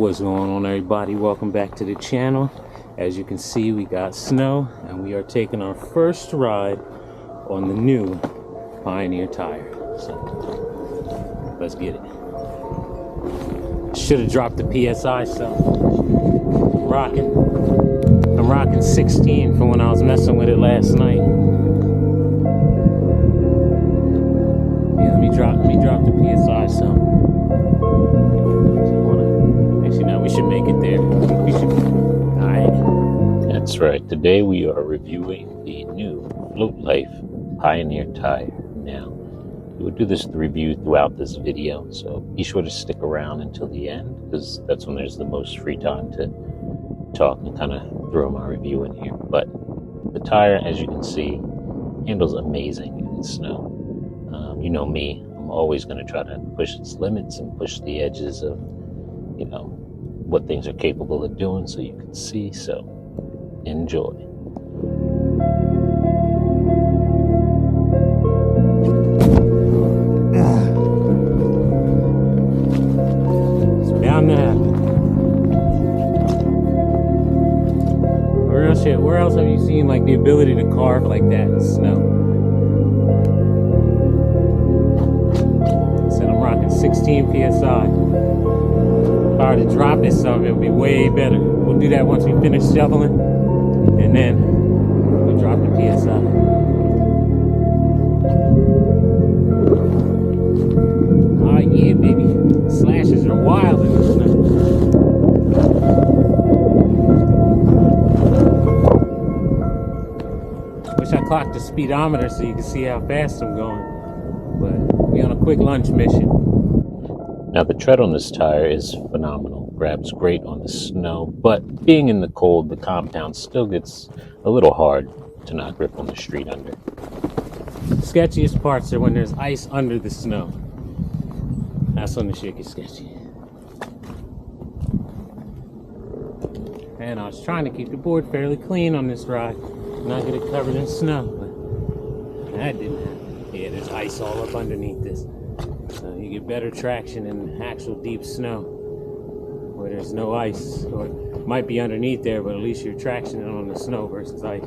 What's going on, everybody? Welcome back to the channel. As you can see, we got snow and we are taking our first ride on the new Pioneer tire. So let's get it. Should have dropped the PSI, so I'm rocking 16 from when I was messing with it last night. Yeah, let me drop the PSI some. Actually, no, we should make it there. We should. All right. That's right. Today we are reviewing the new Float Life Pioneer tire. Now, we will do this review throughout this video, so be sure to stick around until the end, because that's when there's the most free time to talk and kind of throw my review in here. But the tire, as you can see, handles amazing in snow. You know me, I'm always going to try to push its limits and push the edges of, you know, what things are capable of doing, so you can see. So enjoy. It's bound to happen. Real shit. Where else have you seen like the ability to carve like that in snow? 16 PSI. If I were to drop this stuff, it would be way better. We'll do that once we finish shoveling, and then we'll drop the PSI. Oh yeah, baby. Slashes are wild in the snow. Wish I clocked the speedometer so you can see how fast I'm going. But we on a quick lunch mission. Now the tread on this tire is phenomenal. Grabs great on the snow, but being in the cold, the compound still gets a little hard to not grip on the street under. The sketchiest parts are when there's ice under the snow. That's when the shit gets sketchy. And I was trying to keep the board fairly clean on this ride, not get it covered in snow, but that didn't happen. Yeah, there's ice all up underneath this. So you get better traction in actual deep snow where there's no ice, or it might be underneath there, but at least you're traction on the snow versus ice.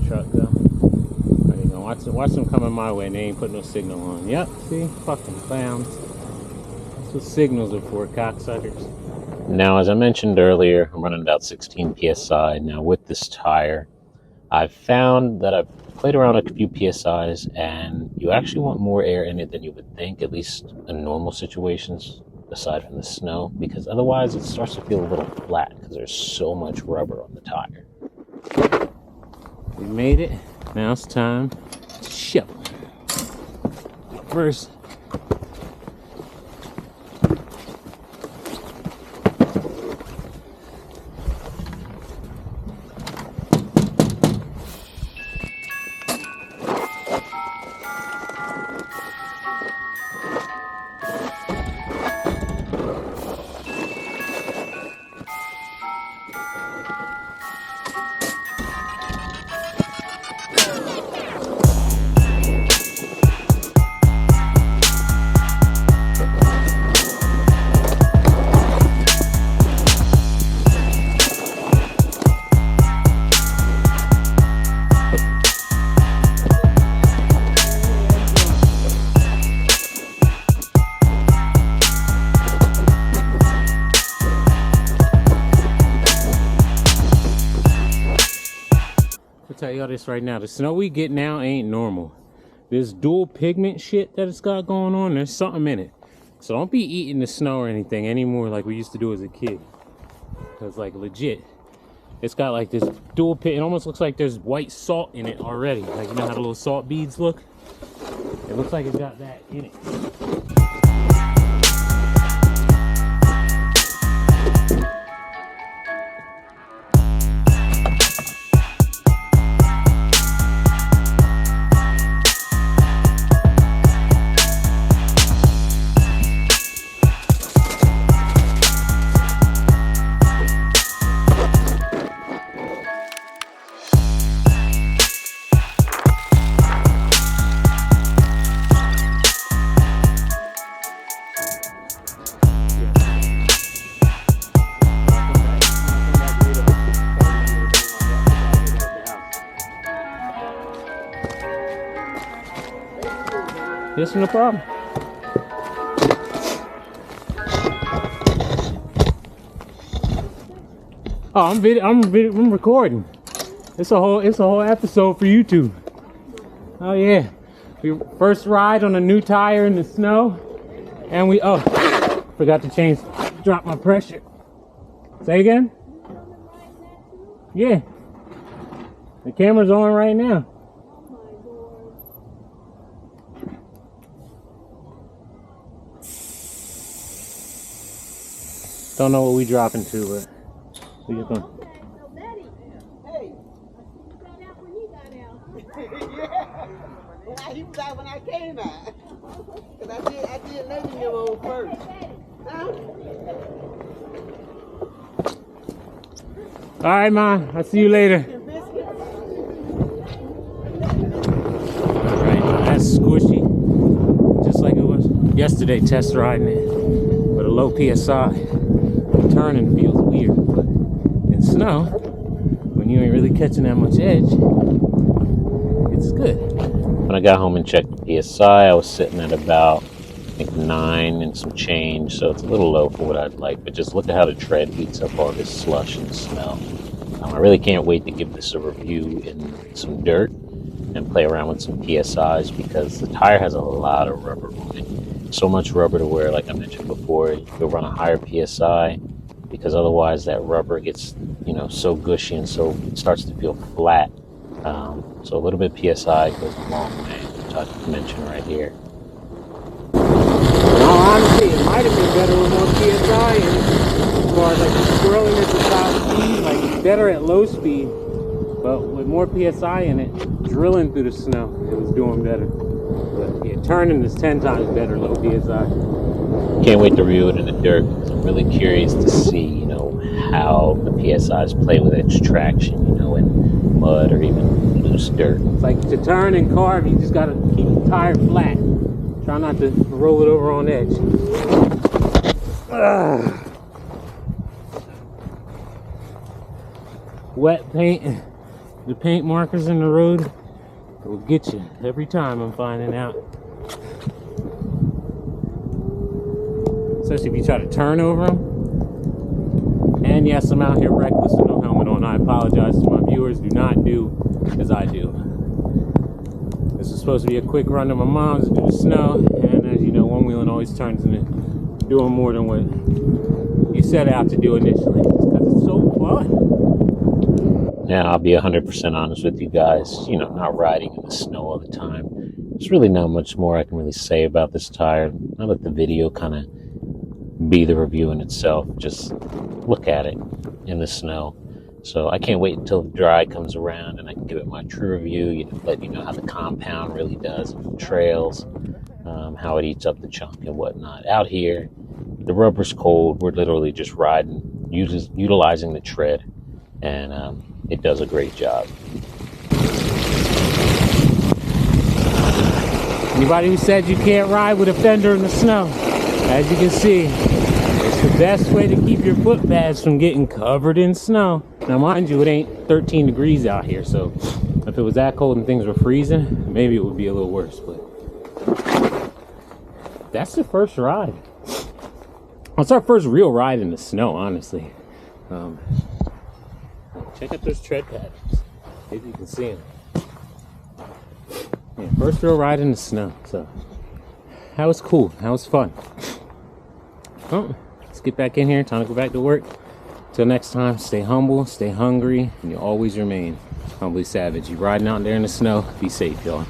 Truck go. There you go. Watch them coming my way and they ain't put no signal on. Yep, see? Fucking clowns. That's what signals are for, cocksuckers. Now, as I mentioned earlier, I'm running about 16 PSI. Now with this tire, I've found that I've played around with a few PSIs, and you actually want more air in it than you would think, at least in normal situations, aside from the snow, because otherwise it starts to feel a little flat because there's so much rubber on the tire. We made it. Now it's time to shovel. First, tell y'all this right now, the snow we get now ain't normal. This dual pigment shit that it's got going on, there's something in it. So don't be eating the snow or anything anymore like we used to do as a kid, because like legit it's got like this dual pit. It almost looks like there's white salt in it already, like you know how the little salt beads look. It looks like it's got that in it. Yes, no problem. Oh, I'm recording. It's a whole episode for YouTube. Oh yeah, we first ride on a new tire in the snow, and we forgot to drop my pressure. Say again? Yeah. The camera's on right now. Don't know what we dropping to, but we just going. Hey, yeah. He was out when I came out. Cause I did 11-year-old first. Huh? All right, Ma. I'll see you later. All right, that's squishy, just like it was yesterday. Test riding it with a low PSI. Turning feels weird, but in snow, when you ain't really catching that much edge, it's good. When I got home and checked the PSI, I was sitting at about, I think, 9 and some change, so it's a little low for what I'd like, but just look at how the tread beats up all this slush and snow. I really can't wait to give this a review in some dirt and play around with some PSIs, because the tire has a lot of rubber on it. So much rubber to where, like I mentioned before, you'll run a higher PSI, because otherwise that rubber gets, so gushy and so it starts to feel flat. So a little bit of PSI goes a long way, which I can mention right here. In all honesty, it might have been better with more PSI, and as far as like swirling at the top speed, like it's better at low speed, but with more PSI in it, drilling through the snow, it was doing better. But yeah, turning is 10 times better low PSI. Can't wait to review it in the dirt, because I'm really curious to see, how the PSIs play with its traction, in mud or even loose dirt. It's like to turn and carve, you just gotta keep the tire flat. Try not to roll it over on edge. Wet paint, the paint markers in the road will get you every time, I'm finding out. Especially if you try to turn over them. And yes, I'm out here reckless with no helmet on. I apologize to my viewers. Do not do as I do. This is supposed to be a quick run to my mom's through the snow. And as you know, one-wheeling always turns into doing more than what you set out to do initially. It's because it's so fun. Now, I'll be 100% honest with you guys. Not riding in the snow all the time. There's really not much more I can really say about this tire. I'll let the video kind of be the review in itself. Just look at it in the snow. So I can't wait until the dry comes around and I can give it my true review, let you know how the compound really does in the trails, how it eats up the chunk and whatnot. Out here, the rubber's cold. We're literally just riding, utilizing the tread, and it does a great job. Anybody who said you can't ride with a fender in the snow, as you can see, it's the best way to keep your foot pads from getting covered in snow. Now, mind you, it ain't 13 degrees out here, so if it was that cold and things were freezing, maybe it would be a little worse, but that's the first ride. It's our first real ride in the snow, honestly. Check out those tread patterns, if you can see them. Yeah, first real ride in the snow, so that was cool. That was fun. Oh, let's get back in here. Time to go back to work. Till next time, stay humble, stay hungry, and you'll always remain humbly savage. You riding out there in the snow, be safe, y'all.